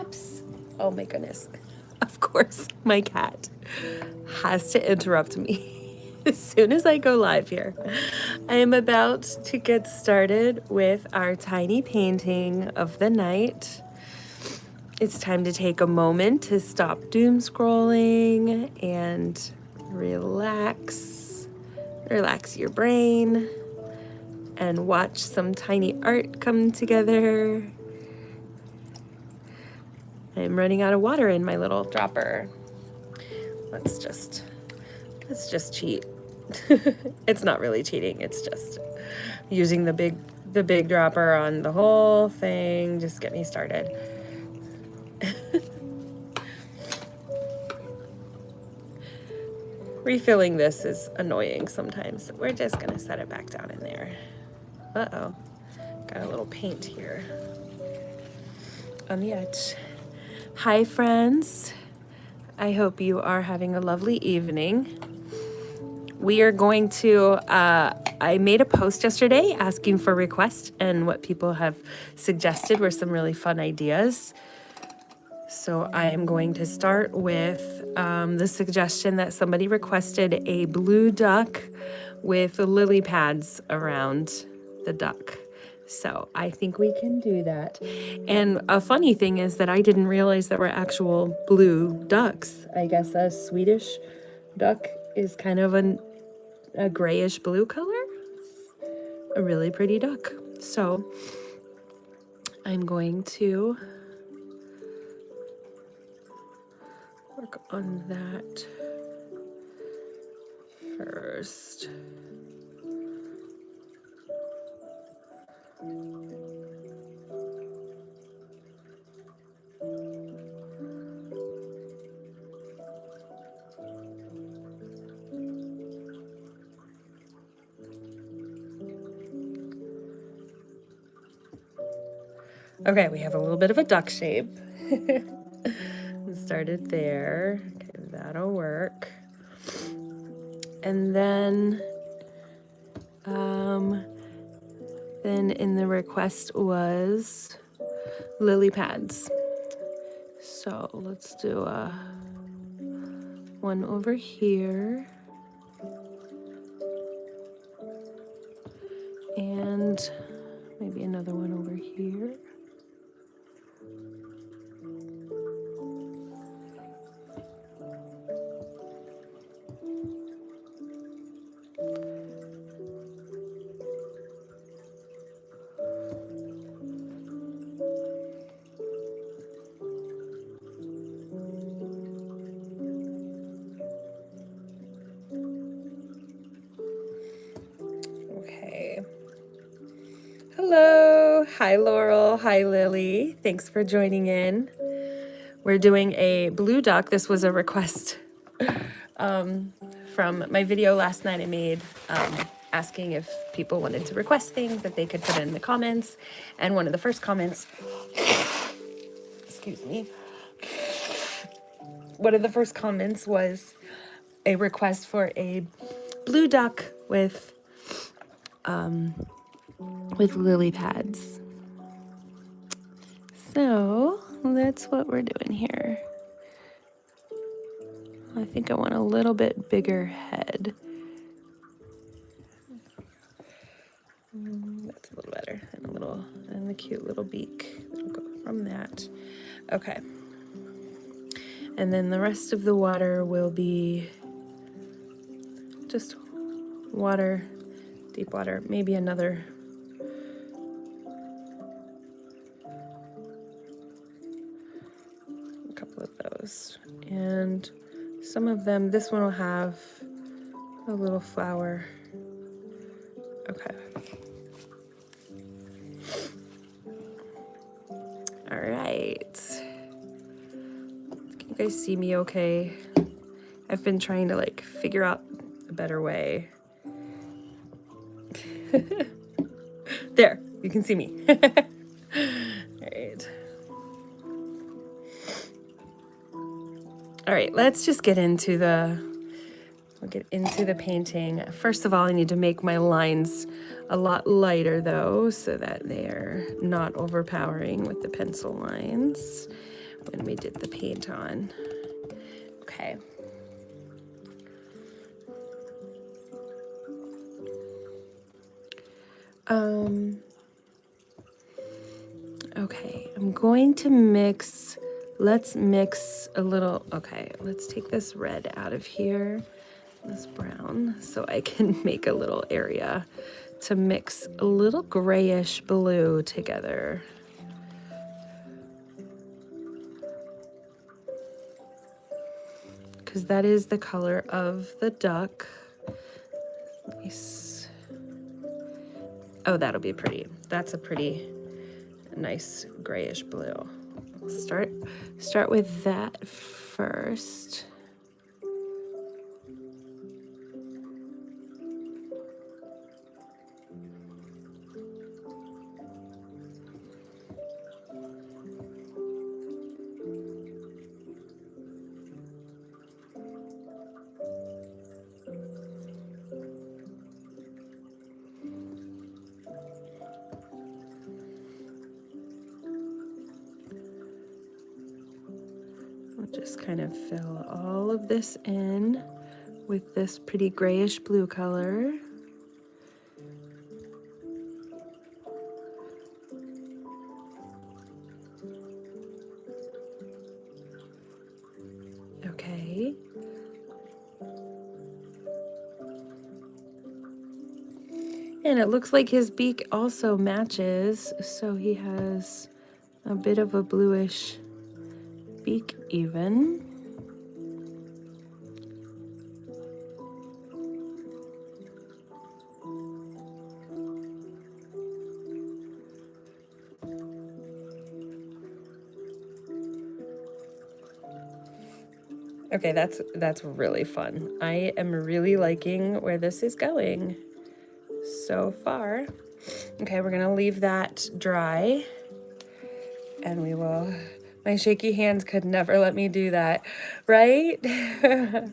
steps. Oh my goodness. Of course, my cat has to interrupt me as soon as I go live here. I am about to get started with our tiny painting of the night. It's time to take a moment to stop doom scrolling and relax your brain and watch some tiny art come together. I'm running out of water in my little dropper. Let's just cheat. It's not really cheating, it's just using the big dropper on the whole thing. Just get me started. Refilling this is annoying sometimes. We're just gonna set it back down in there. Uh-oh, got a little paint here on the edge. Hi friends, I hope you are having a lovely evening. We are going to, I made a post yesterday asking for requests, and what people have suggested were some really fun ideas. So I am going to start with the suggestion that somebody requested a blue duck with lily pads around the duck. So I think we can do that. And a funny thing is that I didn't realize there were actual blue ducks. I guess a Swedish duck is kind of a grayish blue color. A really pretty duck. So I'm going to work on that first. Okay, we have a little bit of a duck shape. Started there. Okay, that'll work. And then in the request was lily pads. So let's do one over here. And maybe another one over here. Hello, hi Laurel, hi Lily. Thanks for joining in. We're doing a blue duck. This was a request from my video last night I made asking if people wanted to request things that they could put in the comments. And one of the first comments, excuse me, one of the first comments was a request for a blue duck with lily pads. So that's what we're doing here. I think I want a little bit bigger head. That's a little better, and the cute little beak. It'll go from that. Okay. And then the rest of the water will be just water, deep water, maybe another couple of those. And some of them, this one will have a little flower. Okay. All right. Can you guys see me okay? I've been trying to figure out a better way. There, you can see me. All right. All right, let's just get into the painting. First of all, I need to make my lines a lot lighter though, so that they're not overpowering with the pencil lines. when we did the paint on. Okay. Okay, I'm going to mix, let's mix a little, okay, let's take this red out of here, this brown, so I can make a little area to mix a little grayish blue together. Because that is the color of the duck. Nice. Oh, that'll be pretty. That's a pretty nice grayish blue. Start with that first. I'll just kind of fill all of this in with this pretty grayish blue color. Okay. And it looks like his beak also matches, so he has a bit of a bluish beak even. Okay, that's really fun. I am really liking where this is going so far. Okay, we're gonna leave that dry, and we will, my shaky hands could never let me do that, right? I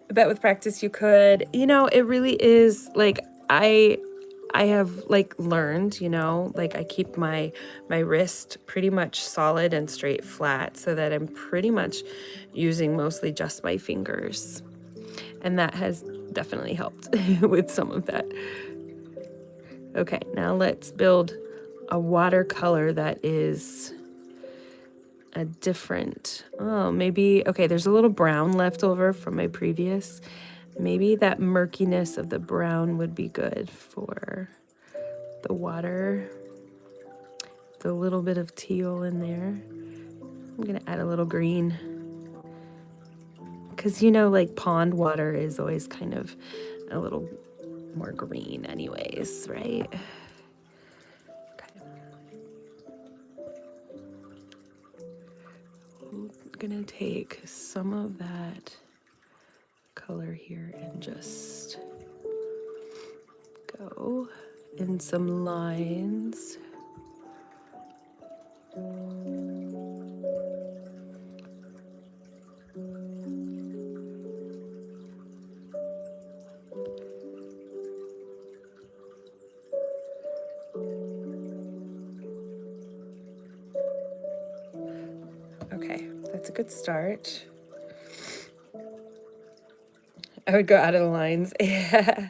bet with practice you could. You know, it really is like, I have like learned, you know, like I keep my wrist pretty much solid and straight flat so that I'm pretty much using mostly just my fingers. And that has definitely helped with some of that. Okay, now let's build a watercolor that is a different, oh, maybe, okay, there's a little brown left over from my previous. Maybe that murkiness of the brown would be good for the water. The little bit of teal in there. I'm gonna add a little green. Because you know, like pond water is always kind of a little more green anyways, right? Okay. I'm gonna take some of that color here and just go in some lines. Okay, that's a good start. I would go out of the lines. Yeah.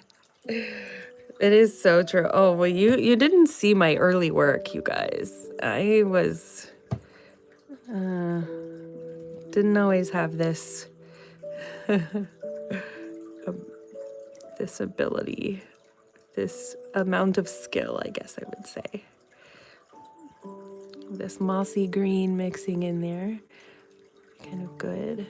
It is so true. Oh, well, you didn't see my early work, you guys. I was didn't always have this this ability, this amount of skill, I guess I would say. This mossy green mixing in there, kind of good.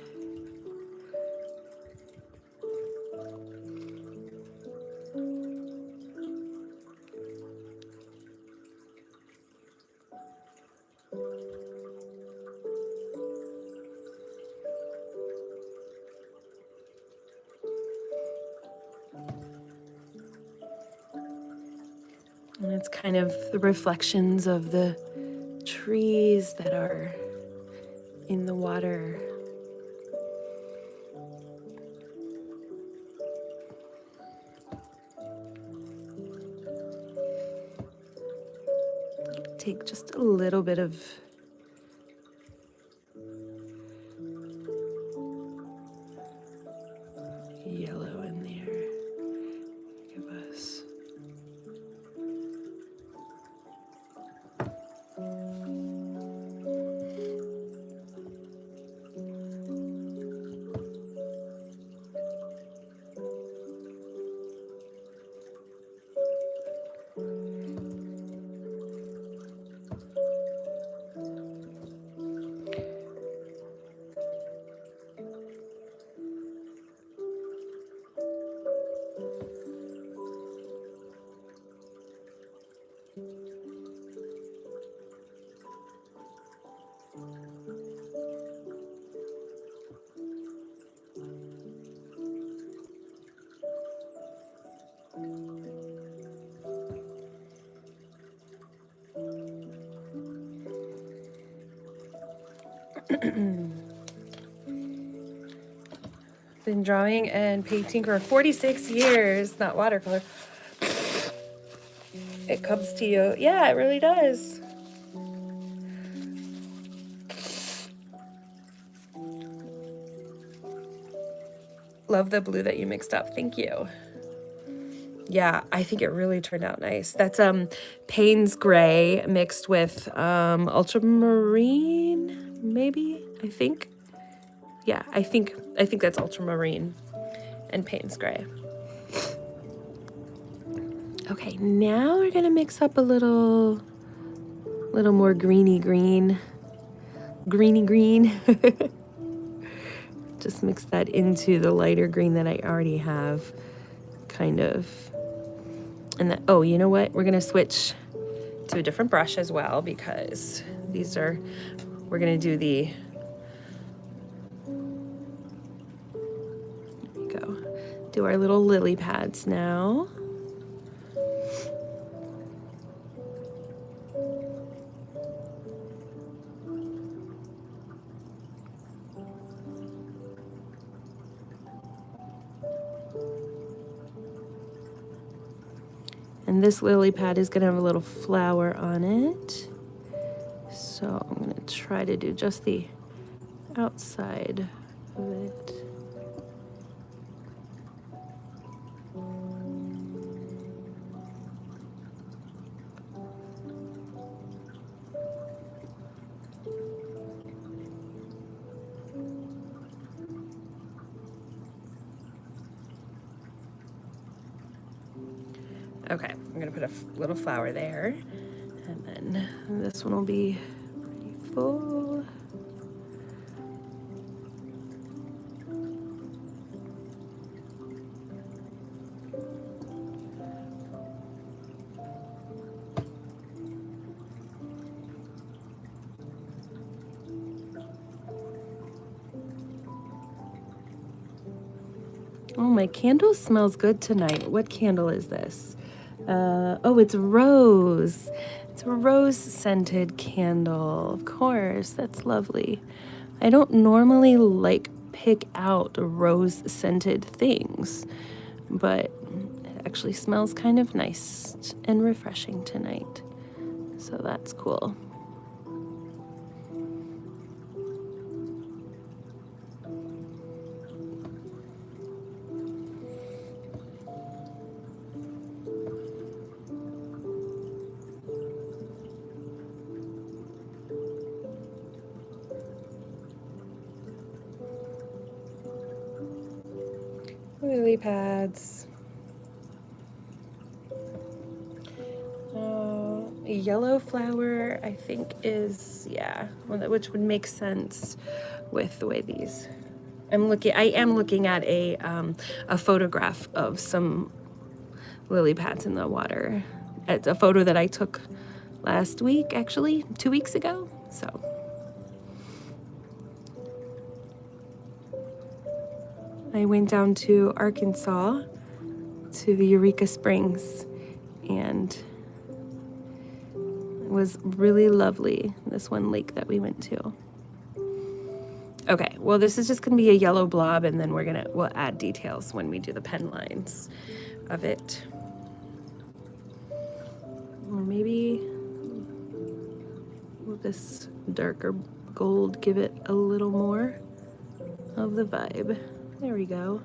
And it's kind of the reflections of the trees that are in the water. Take just a little bit of Been drawing and painting for 46 years, not watercolor. It comes to you. Yeah, it really does. Love the blue that you mixed up. Thank you. Yeah, I think it really turned out nice. That's Payne's gray mixed with ultramarine, maybe, I think. Yeah, I think that's ultramarine and Payne's gray. Okay, now we're gonna mix up a little more greeny green. Just mix that into the lighter green that I already have, kind of. And then, oh, you know what? We're gonna switch to a different brush as well, because we're gonna do the, there we go. Do our little lily pads now. And this lily pad is gonna have a little flower on it. So I'm gonna try to do just the outside of it. Okay, I'm gonna put a little flower there, and then this one will be pretty full. Oh, my candle smells good tonight. What candle is this? Oh, it's rose. It's a rose scented candle. Of course, that's lovely. I don't normally pick out rose scented things, but it actually smells kind of nice and refreshing tonight. So that's cool. Lily pads. Yellow flower, I think is, yeah, which would make sense with the way these. I am looking at a photograph of some lily pads in the water. It's a photo that I took last week, actually, 2 weeks ago. So. I went down to Arkansas to the Eureka Springs, and it was really lovely, this one lake that we went to. Okay, well, this is just gonna be a yellow blob, and then we'll add details when we do the pen lines of it. Or maybe will this darker gold give it a little more of the vibe? There we go.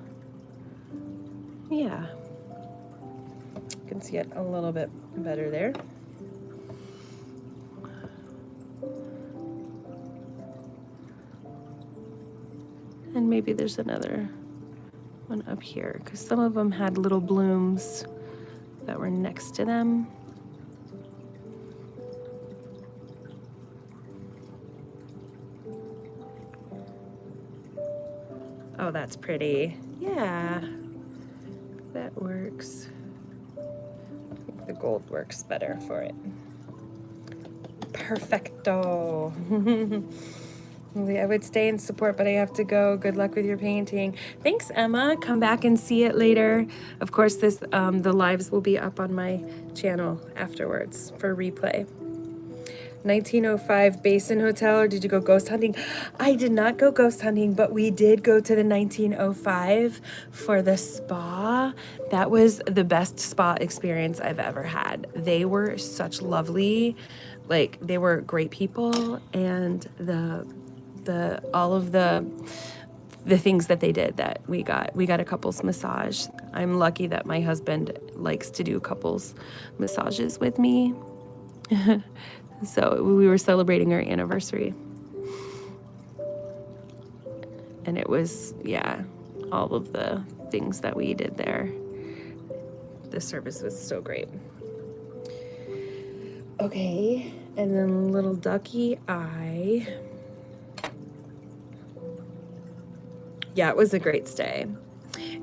Yeah. You can see it a little bit better there. And maybe there's another one up here, because some of them had little blooms that were next to them. Oh, that's pretty. Yeah, that works. I think the gold works better for it. Perfecto. I would stay and support, but I have to go. Good luck with your painting. Thanks, Emma. Come back and see it later. Of course, the lives will be up on my channel afterwards for replay. 1905 Basin Hotel, or did you go ghost hunting? I did not go ghost hunting, but we did go to the 1905 for the spa. That was the best spa experience I've ever had. They were such lovely, like they were great people, and all of the things that they did that we got a couples massage. I'm lucky that my husband likes to do couples massages with me. So we were celebrating our anniversary. And it was, yeah, all of the things that we did there. The service was so great. Okay, and then little ducky eye. Yeah, it was a great stay.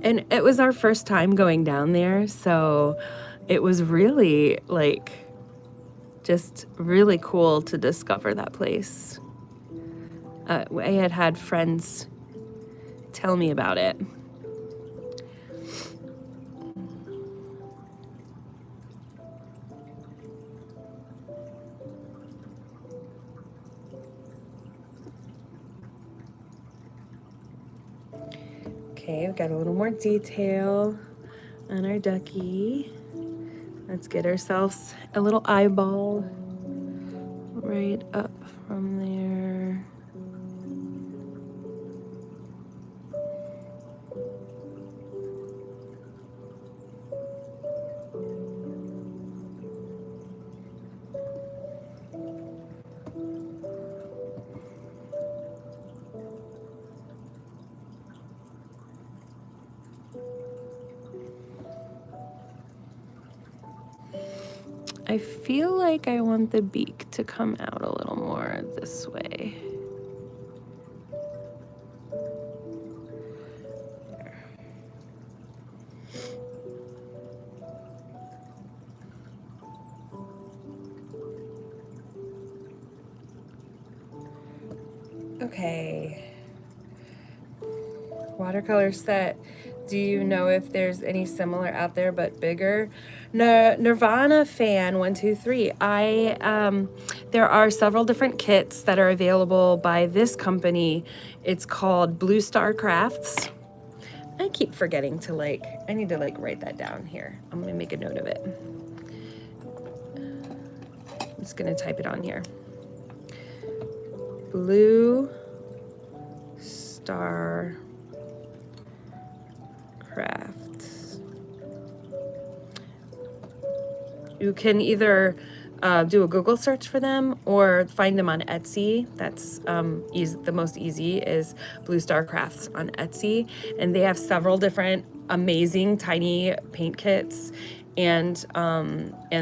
And it was our first time going down there, so it was really like just really cool to discover that place. I had friends tell me about it. Okay, we've got a little more detail on our ducky. Let's get ourselves a little eyeball right up from there. I feel like I want the beak to come out a little more this way. Okay. Watercolor set. Do you know if there's any similar out there but bigger? Nirvana fan 123. There are several different kits that are available by this company. It's called Blue Star Crafts. I keep forgetting to I need to write that down here. I'm gonna make a note of it. I'm just gonna type it on here. Blue Star Crafts. You can either do a Google search for them or find them on Etsy. That's the most easy is Blue Star Crafts on Etsy. And they have several different amazing tiny paint kits and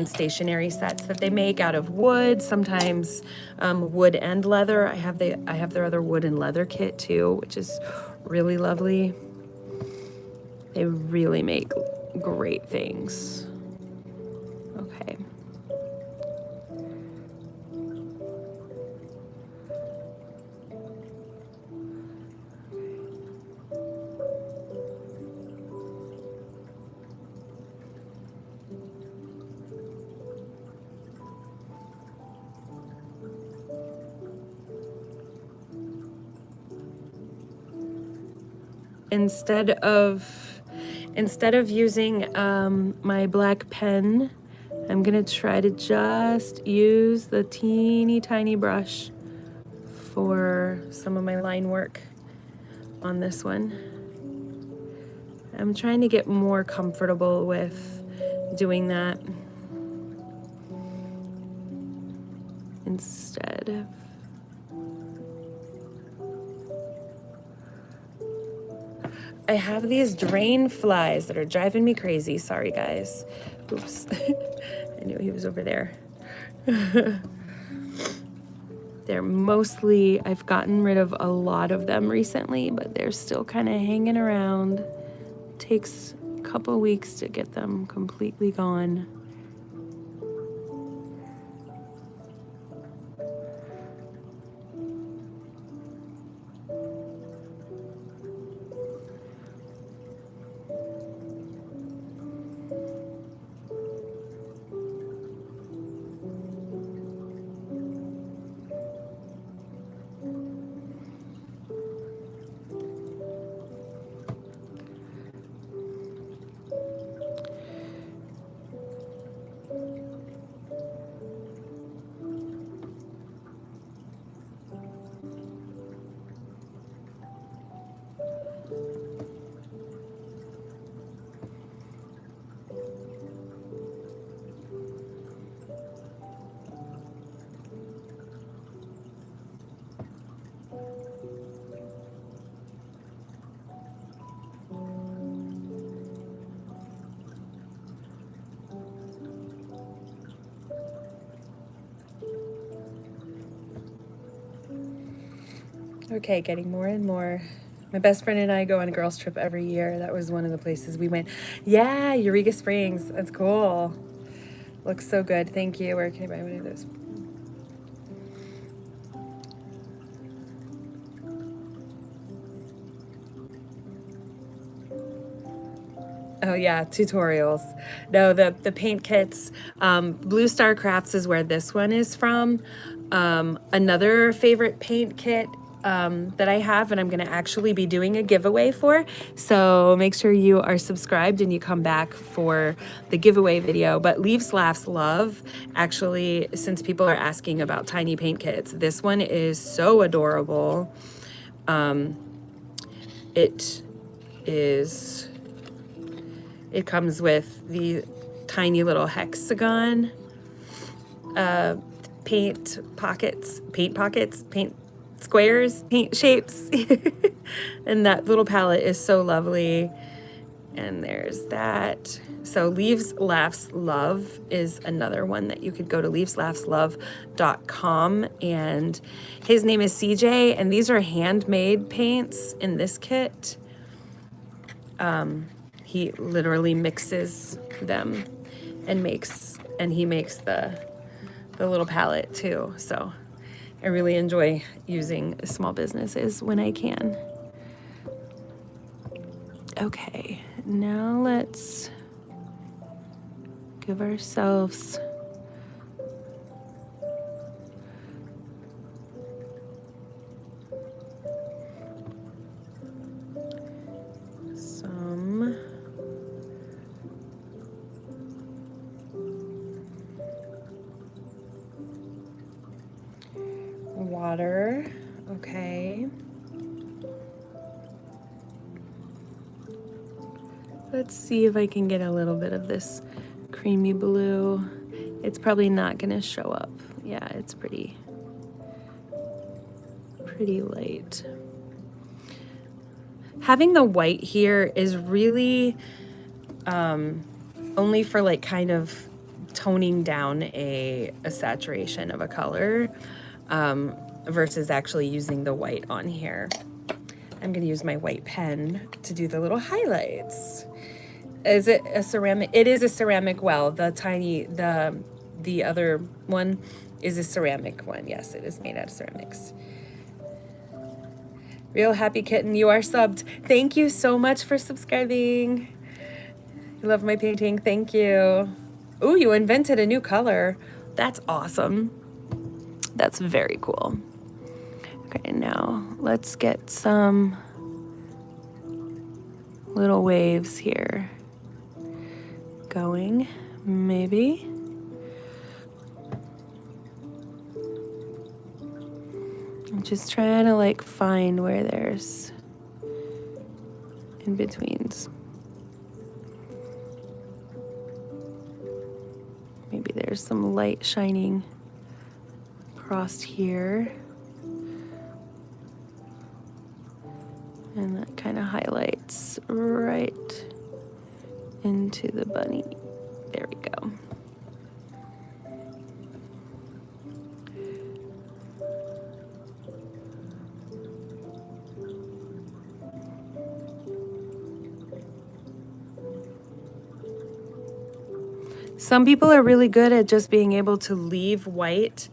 stationery sets that they make out of wood, sometimes wood and leather. I have their other wood and leather kit too, which is really lovely. They really make great things. Okay. Instead of using my black pen, I'm gonna try to just use the teeny tiny brush for some of my line work on this one. I'm trying to get more comfortable with doing that instead of I have these drain flies that are driving me crazy. Sorry, guys. Oops. I knew he was over there. They're mostly, I've gotten rid of a lot of them recently, but they're still kind of hanging around. Takes a couple weeks to get them completely gone. Okay, getting more and more. My best friend and I go on a girls' trip every year. That was one of the places we went. Yeah, Eureka Springs. That's cool. Looks so good. Thank you. Where can I buy one of those? Oh yeah, tutorials. No, the paint kits. Blue Star Crafts is where this one is from. Another favorite paint kit that I have, and I'm gonna actually be doing a giveaway for. So make sure you are subscribed and you come back for the giveaway video. But Leaves, Laughs, Love, actually, since people are asking about tiny paint kits, this one is so adorable. It comes with the tiny little hexagon paint pockets, paint squares, paint shapes. And that little palette is so lovely. And there's that. So Leaves, Laughs, Love is another one that you could go to leaveslaughtslove.com. And his name is CJ, and these are handmade paints in this kit. He literally mixes them and he makes the little palette too. So I really enjoy using small businesses when I can. Okay, now let's give ourselves some water. Okay. Let's see if I can get a little bit of this creamy blue. It's probably not gonna show up. Yeah, it's pretty light. Having the white here is really only for like kind of toning down a saturation of a color versus actually using the white on here. I'm gonna use my white pen to do the little highlights. Is it a ceramic? It is a ceramic well. The other one is a ceramic one. Yes, it is made out of ceramics. Real Happy Kitten, you are subbed. Thank you so much for subscribing. You love my painting. Thank you. Ooh, you invented a new color. That's awesome. That's very cool. Okay, now let's get some little waves here going, maybe. I'm just trying to like find where there's in-betweens. Maybe there's some light shining across here. And that kind of highlights right into the bunny. There we go. Some people are really good at just being able to leave white.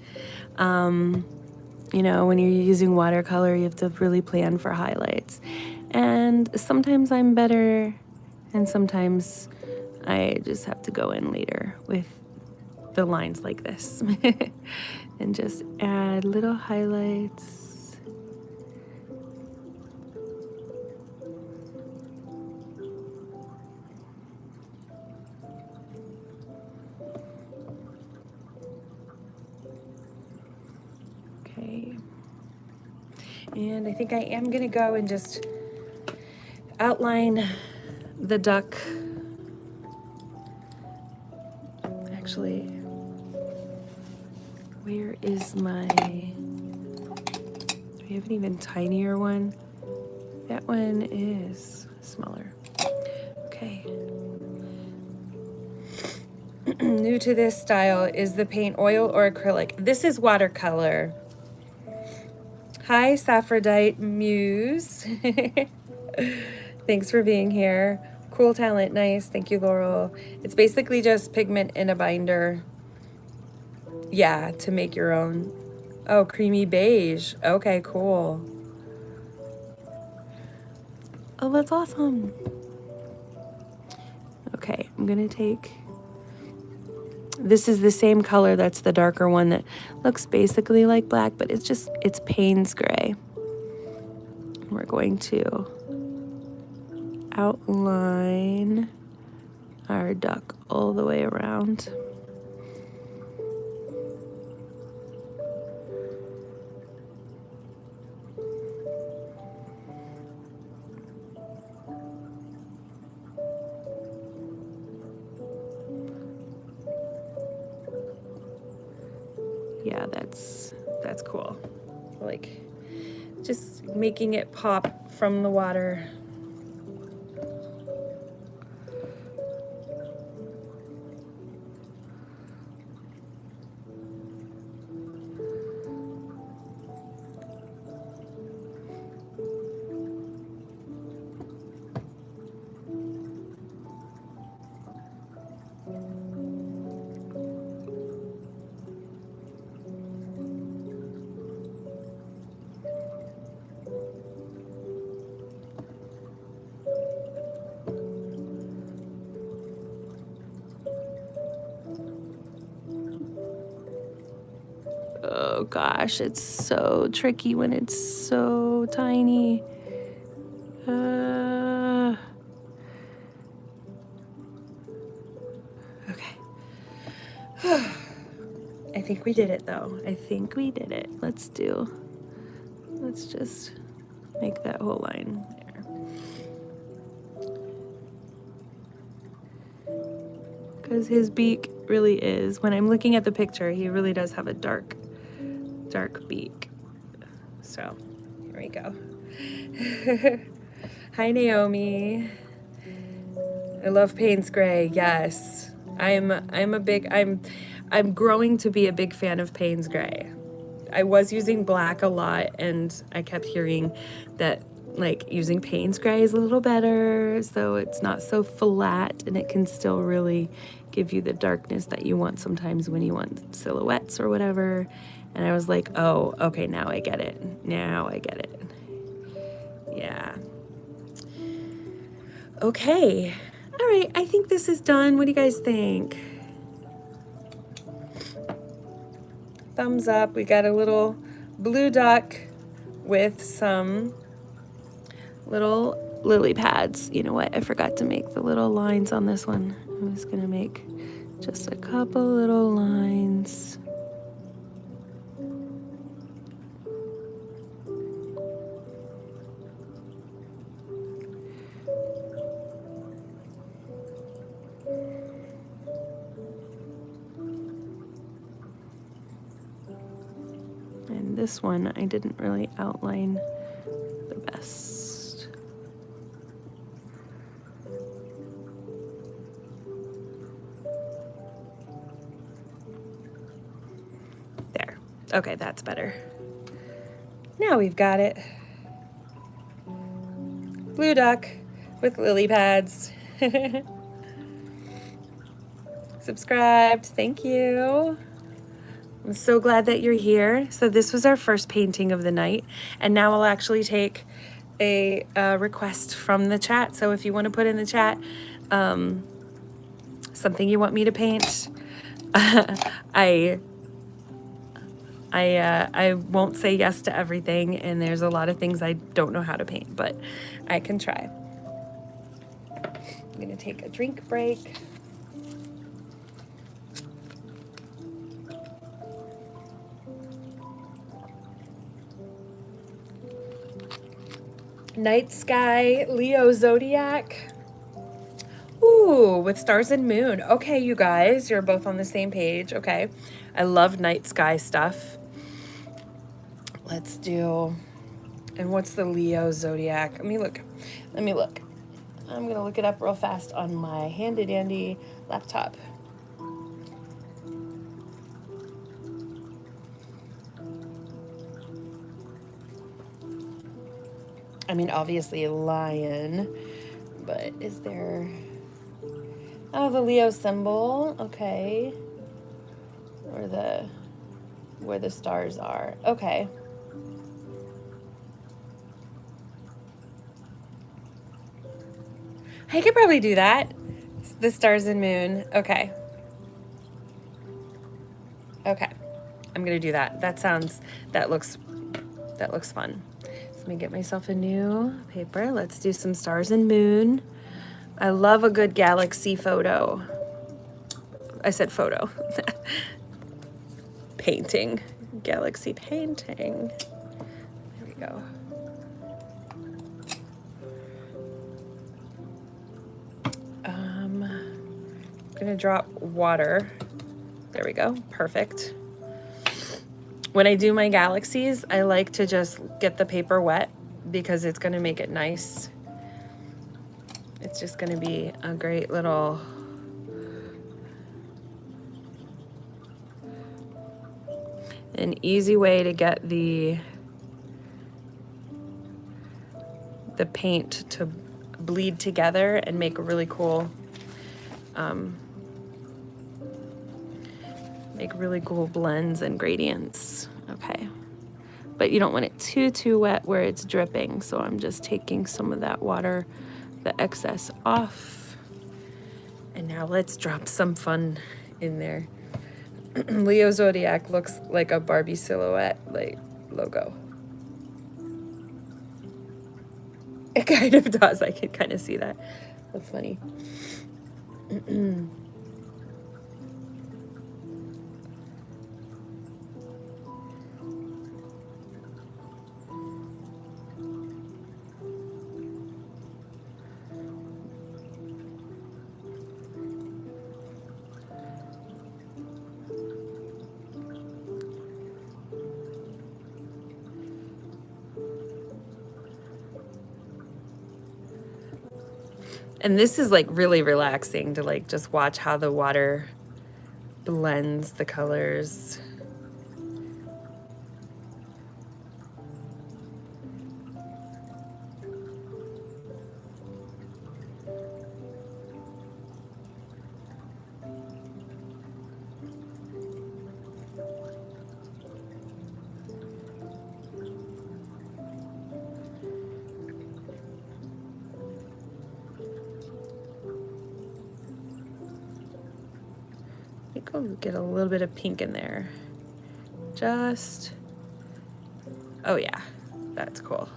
You know, when you're using watercolor, you have to really plan for highlights. And sometimes I'm better, and sometimes I just have to go in later with the lines like this and just add little highlights. Okay. And I think I am gonna go and just outline the duck. Actually, where is my, do we have an even tinier one? That one is smaller. Okay. New to this style, is the paint oil or acrylic? This is watercolor. Hi, Saphrodite Muse. Thanks for being here. Cool talent, nice. Thank you, Laurel. It's basically just pigment in a binder. Yeah, to make your own. Oh, creamy beige. Okay, cool. Oh, that's awesome. Okay, I'm gonna take, this is the same color, that's the darker one that looks basically like black, but it's Payne's gray. We're going to outline our duck all the way around. Yeah, that's cool. Like just making it pop from the water. Oh gosh, it's so tricky when it's so tiny. Okay. I think we did it though. I think we did it. Let's just make that whole line there. Because his beak really is, when I'm looking at the picture, he really does have a dark beak. So, here we go. Hi, Naomi. I love Payne's Gray. Yes. I'm growing to be a big fan of Payne's Gray. I was using black a lot, and I kept hearing that like using Payne's Gray is a little better, so it's not so flat and it can still really give you the darkness that you want sometimes when you want silhouettes or whatever. And I was like, oh, okay, now I get it. Now I get it. Yeah. Okay. All right, I think this is done. What do you guys think? Thumbs up. We got a little blue duck with some little lily pads. You know what? I forgot to make the little lines on this one. I'm just gonna make just a couple little lines. And this one, I didn't really outline the best. There. Okay, that's better. Now we've got it. Blue duck with lily pads. Subscribed. Thank you. I'm so glad that you're here. So this was our first painting of the night, and now I'll actually take a request from the chat. So if you want to put in the chat something you want me to paint, I won't say yes to everything, and there's a lot of things I don't know how to paint, but I can try. I'm gonna take a drink break. Night sky, Leo zodiac. Ooh, with stars and moon. Okay, you guys, you're both on the same page. Okay, I love night sky stuff. Let's do, and what's the Leo zodiac? Let me look. I'm gonna look it up real fast on my handy dandy laptop. I mean, obviously a lion, but is there... Oh, the Leo symbol. Okay. Or where the stars are. Okay. I could probably do that. The stars and moon. Okay. Okay. I'm gonna do that. That looks fun. So let me get myself a new paper. Let's do some stars and moon. I love a good galaxy photo. I said photo. Painting. Galaxy painting. There we go. I'm gonna drop water. There we go. Perfect. When I do my galaxies, I like to just get the paper wet because it's gonna make it nice. It's just gonna be a great little an easy way to get the paint to bleed together and make a really cool blends and gradients. Okay, but you don't want it too wet where it's dripping, so I'm just taking some of that water, the excess, off. And now let's drop some fun in there. Leo zodiac looks like a Barbie silhouette like logo. It kind of does. I can kind of see that. That's funny. And this is like really relaxing to like just watch how the water blends the colors. I think I'll get a little bit of pink in there. Just, oh yeah, that's cool.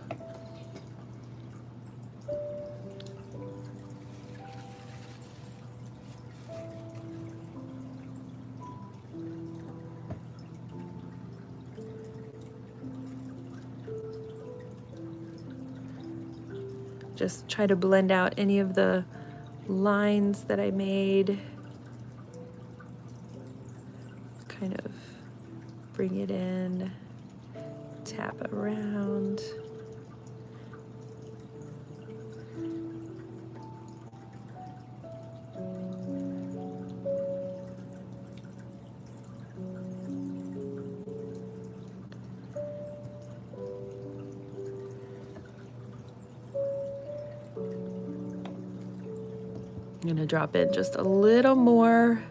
Just try to blend out any of the lines that I made. Kind of bring it in, tap around. I'm gonna drop in just a little more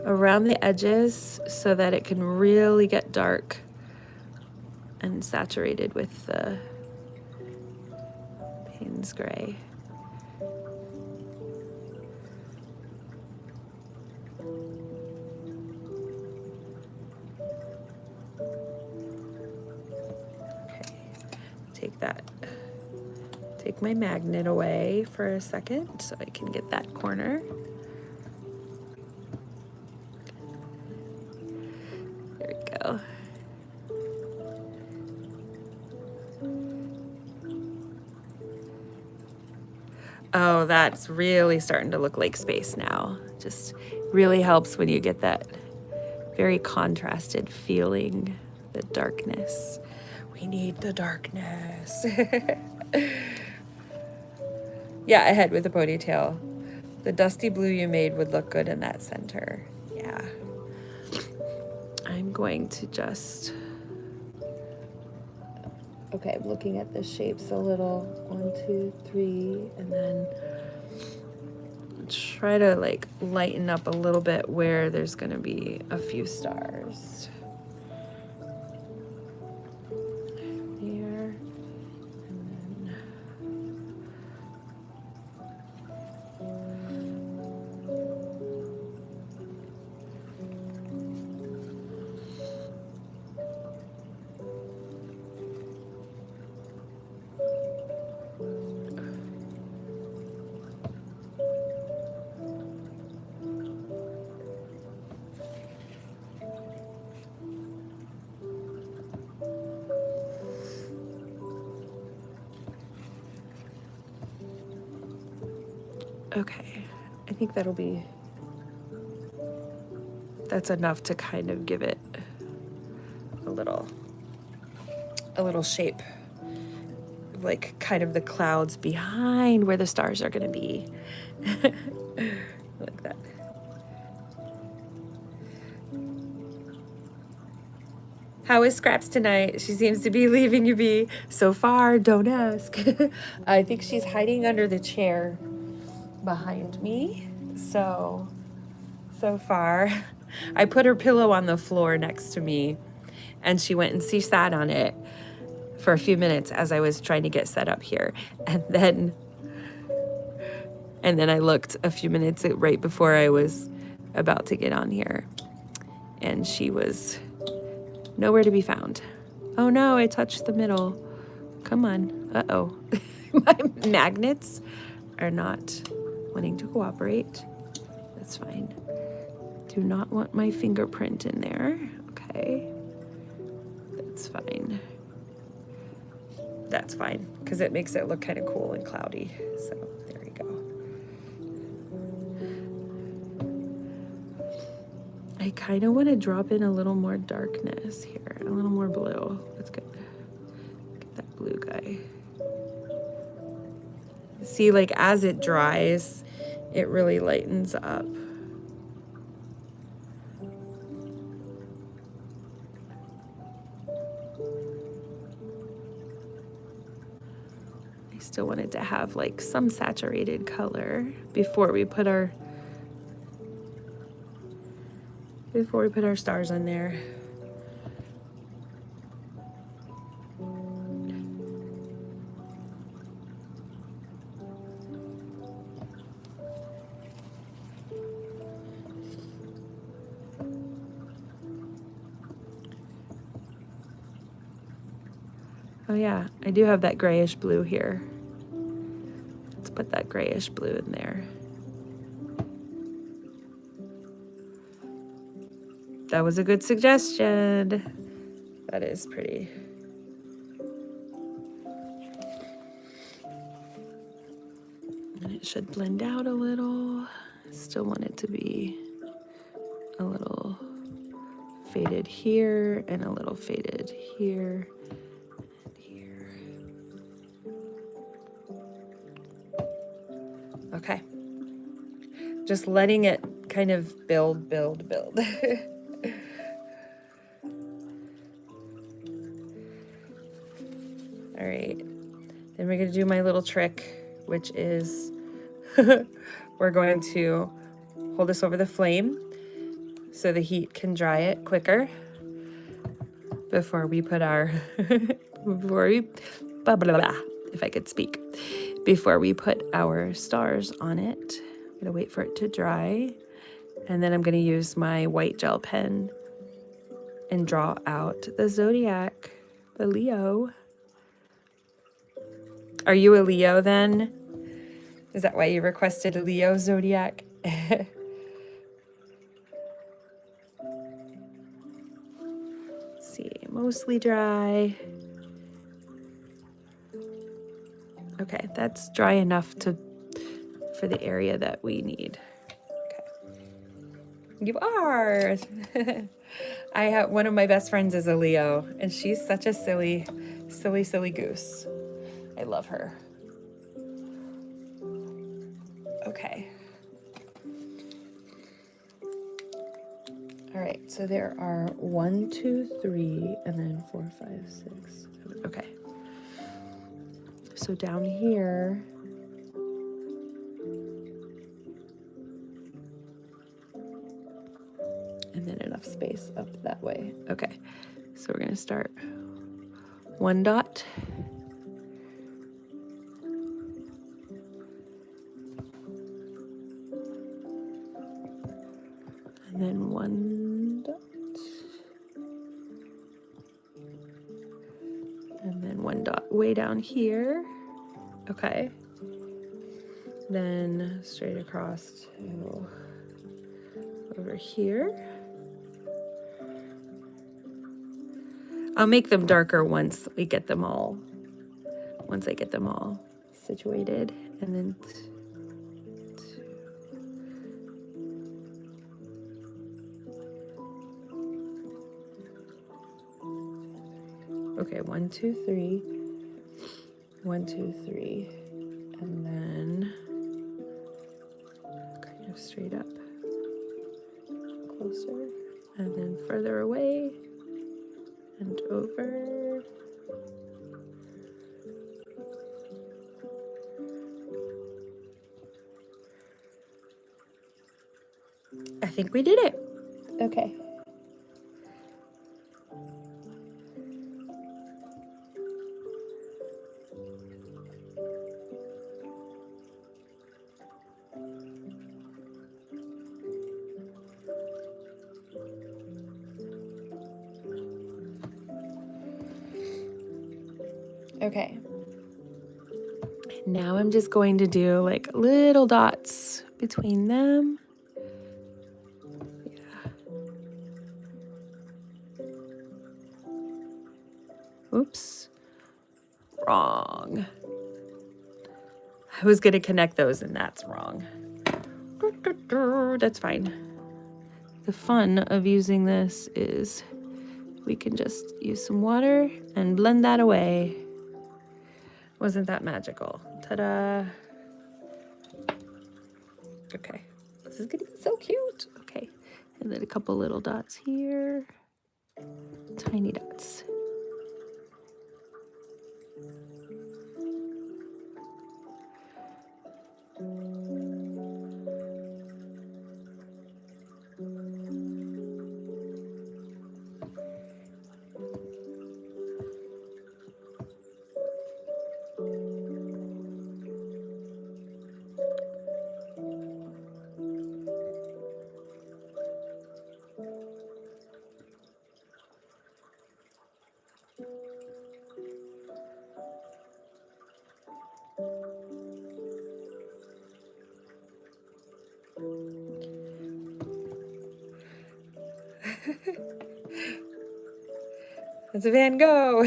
around the edges so that it can really get dark and saturated with the Payne's gray. Okay, take my magnet away for a second so I can get that corner. Go. Oh, that's really starting to look like space now. Just really helps when you get that very contrasted feeling, the darkness. We need the darkness. Yeah, ahead with the ponytail. The dusty blue you made would look good in that center. Yeah. I'm going to just Okay, I'm looking at the shapes a little. 1, 2, 3, and then try to like lighten up a little bit where there's gonna be a few stars. There, and then okay, I think that's enough to kind of give it a little shape, like kind of the clouds behind where the stars are gonna be. Like that. How is Scraps tonight? She seems to be leaving you be. So far, don't ask. I think she's hiding under the chair behind me. So far. I put her pillow on the floor next to me, and she went and she sat on it for a few minutes as I was trying to get set up here. And then I looked a few minutes right before I was about to get on here, and she was nowhere to be found. Oh no, I touched the middle. Come on. Uh-oh. My magnets are not wanting to cooperate. That's fine. Do not want my fingerprint in there. Okay. That's fine. That's fine, because it makes it look kind of cool and cloudy. So there you go. I kind of want to drop in a little more darkness here, a little more blue. That's good. Get that blue guy. See, like as it dries, it really lightens up. I still wanted to have like some saturated color before we put our stars on there. Oh yeah, I do have that grayish blue here. Let's put that grayish blue in there. That was a good suggestion. That is pretty. And it should blend out a little. I still want it to be a little faded here and a little faded here and here. Okay. Just letting it kind of build. All right, then we're gonna do my little trick, which is we're going to hold this over the flame so the heat can dry it quicker before we put our, if I could speak, before we put our stars on it. I'm gonna wait for it to dry, and then I'm gonna use my white gel pen and draw out the zodiac, the Leo. Are you a Leo then? Is that why you requested a Leo zodiac? See, mostly dry. Okay, that's dry enough for the area that we need. Okay. You are. I have one of my best friends is a Leo, and she's such a silly goose. I love her. Okay. All right, so there are 1, 2, 3, and then 4, 5, 6, 7. Okay. So down here, and then enough space up that way. Okay, so we're gonna start 1 dot. And then 1 dot. And then 1 dot way down here. Okay. Then straight across to over here. I'll make them darker once I get them all situated. And then okay, 1, 2, 3. 1, 2, 3. And then kind of straight up, closer, and then further away and over. I think we did it. Okay. Okay. Now I'm just going to do like little dots between them. Yeah. Oops. Wrong. I was going to connect those and that's wrong. That's fine. The fun of using this is we can just use some water and blend that away. Wasn't that magical? Ta-da. Okay. This is gonna be so cute. Okay. And then a couple little dots here. Tiny dots. It's a Van Gogh.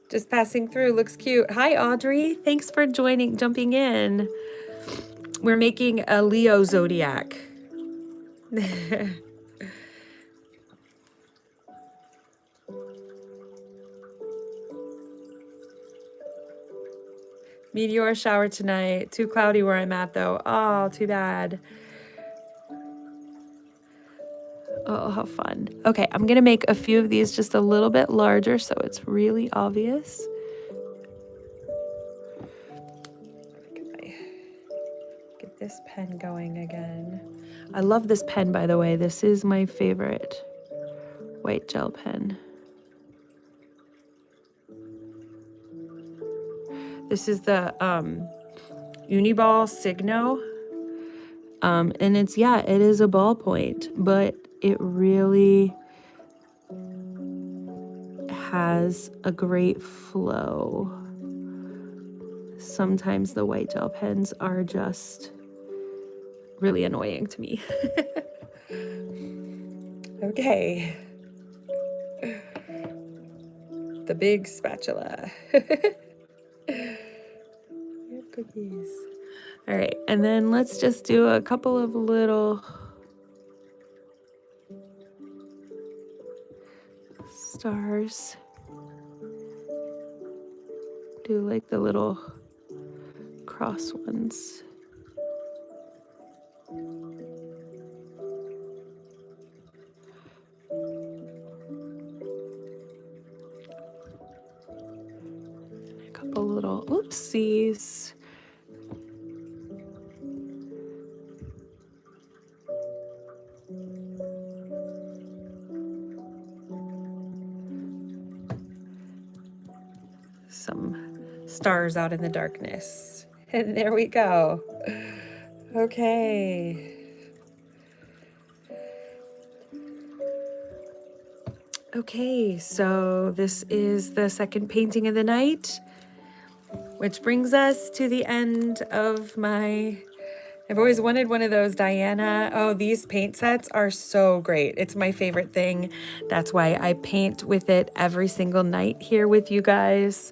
Just passing through, looks cute. Hi, Audrey. Thanks for jumping in. We're making a Leo zodiac. Meteor shower tonight. Too cloudy where I'm at, though. Oh, too bad. Oh, how fun. Okay, I'm going to make a few of these just a little bit larger so it's really obvious. Get this pen going again. I love this pen, by the way. This is my favorite white gel pen. This is the Uniball Signo. And it's, yeah, it is a ballpoint, but it really has a great flow. Sometimes the white gel pens are just really annoying to me. Okay. The big spatula. Cookies. All right, and then let's just do a couple of little stars. Do like the little cross ones. couple little oopsies. Some stars out in the darkness. And there we go. Okay. Okay, so this is the second painting of the night, which brings us to the end of I've always wanted one of those Diana. Oh, these paint sets are so great. It's my favorite thing. That's why I paint with it every single night here with you guys.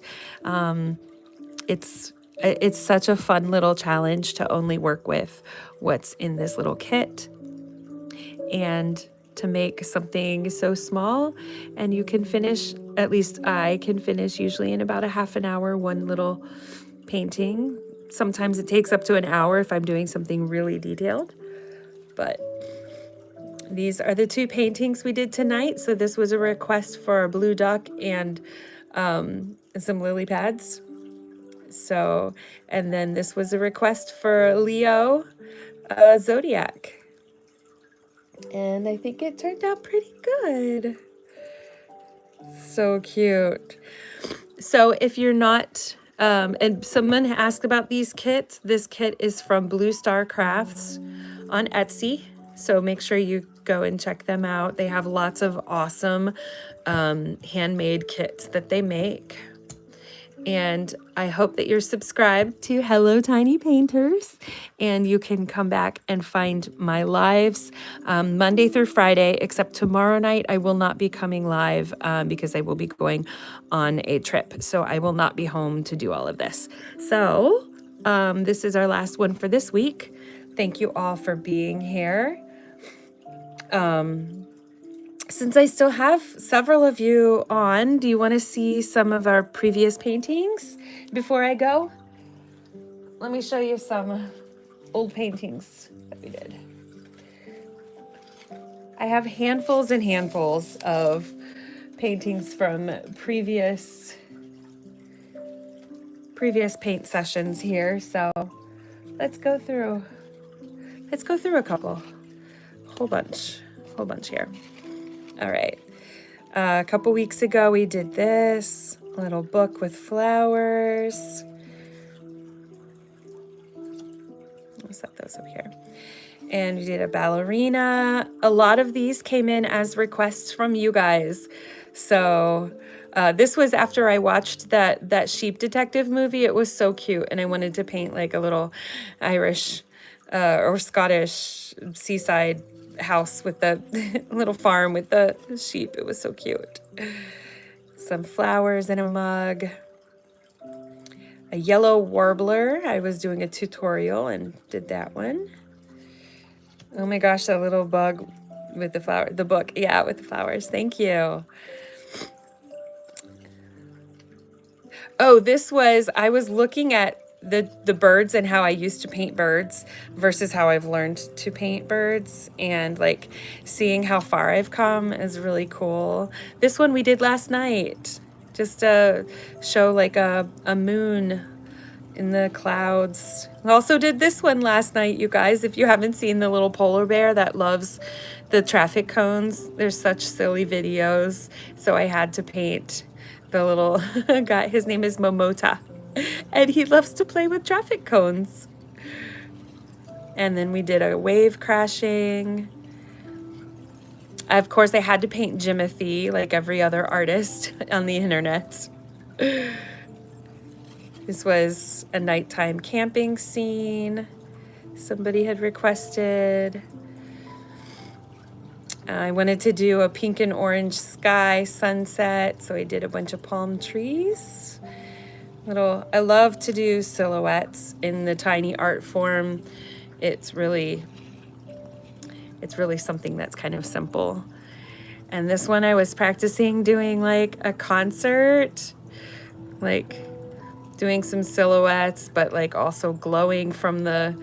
It's such a fun little challenge to only work with what's in this little kit and to make something so small, and you can finish, at least I can finish usually in about a half an hour, one little painting. Sometimes it takes up to an hour if I'm doing something really detailed, but these are the two paintings we did tonight. So this was a request for a blue duck and some lily pads. So, and then this was a request for Leo, zodiac. And I think it turned out pretty good. So cute. So if you're not, and someone asked about these kits, this kit is from Blue Star Crafts on Etsy. So make sure you go and check them out. They have lots of awesome handmade kits that they make. And I hope that you're subscribed to Hello Tiny Painters, and you can come back and find my lives Monday through Friday, except tomorrow night I will not be coming live because I will be going on a trip. So I will not be home to do all of this. So this is our last one for this week. Thank you all for being here. Since I still have several of you on, do you want to see some of our previous paintings before I go? Let me show you some old paintings that we did. I have handfuls and handfuls of paintings from previous paint sessions here. So let's go through a couple, whole bunch here. All right, a couple weeks ago we did this little book with flowers. I'll set those up here. And we did a ballerina. A lot of these came in as requests from you guys. So this was after I watched that Sheep Detective movie. It was so cute, and I wanted to paint like a little Irish or Scottish seaside house with the little farm with the sheep. It was so cute. Some flowers in a mug. A yellow warbler. I was doing a tutorial and did that one. Oh my gosh, that little bug with the flower, the book. Yeah, with the flowers. Thank you. Oh, I was looking at the birds and how I used to paint birds versus how I've learned to paint birds, and like seeing how far I've come is really cool. This one we did last night, just to show like a moon in the clouds. I also did this one last night, you guys. If you haven't seen the little polar bear that loves the traffic cones, there's such silly videos. So I had to paint the little guy. His name is Momota, and he loves to play with traffic cones. And then we did a wave crashing. Of course, I had to paint Jimothy like every other artist on the internet. This was a nighttime camping scene somebody had requested. I wanted to do a pink and orange sky sunset, so I did a bunch of palm trees. I love to do silhouettes in the tiny art form. It's really something that's kind of simple. And this one I was practicing doing like a concert, like doing some silhouettes, but like also glowing from the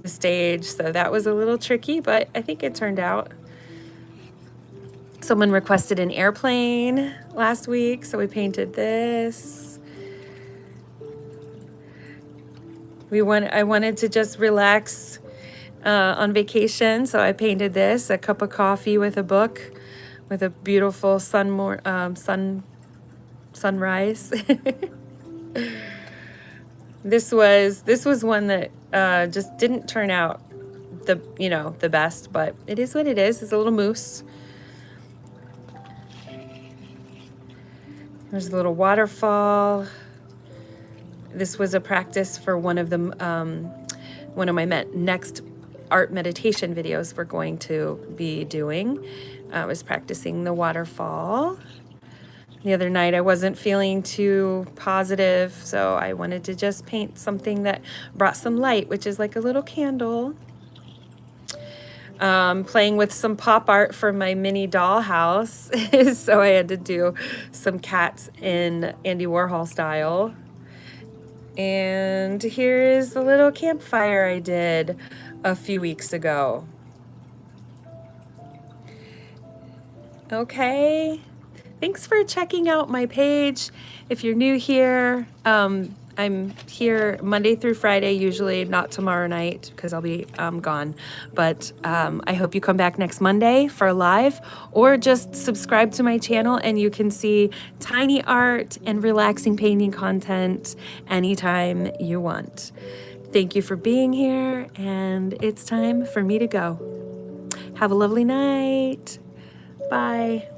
stage. So that was a little tricky, but I think it turned out. Someone requested an airplane last week, so we painted this. I wanted to just relax on vacation, so I painted this, a cup of coffee with a book, with a beautiful sunrise. This was one that just didn't turn out the best, but it is what it is. It's a little moose. There's a little waterfall. This was a practice for one of my next art meditation videos we're going to be doing. I was practicing the waterfall. The other night I wasn't feeling too positive, so I wanted to just paint something that brought some light, which is like a little candle. Playing with some pop art for my mini doll house, so I had to do some cats in Andy Warhol style. And here's the little campfire I did a few weeks ago. Okay, thanks for checking out my page. If you're new here, I'm here Monday through Friday, usually not tomorrow night because I'll be gone. But I hope you come back next Monday for live, or just subscribe to my channel and you can see tiny art and relaxing painting content anytime you want. Thank you for being here, and it's time for me to go. Have a lovely night. Bye.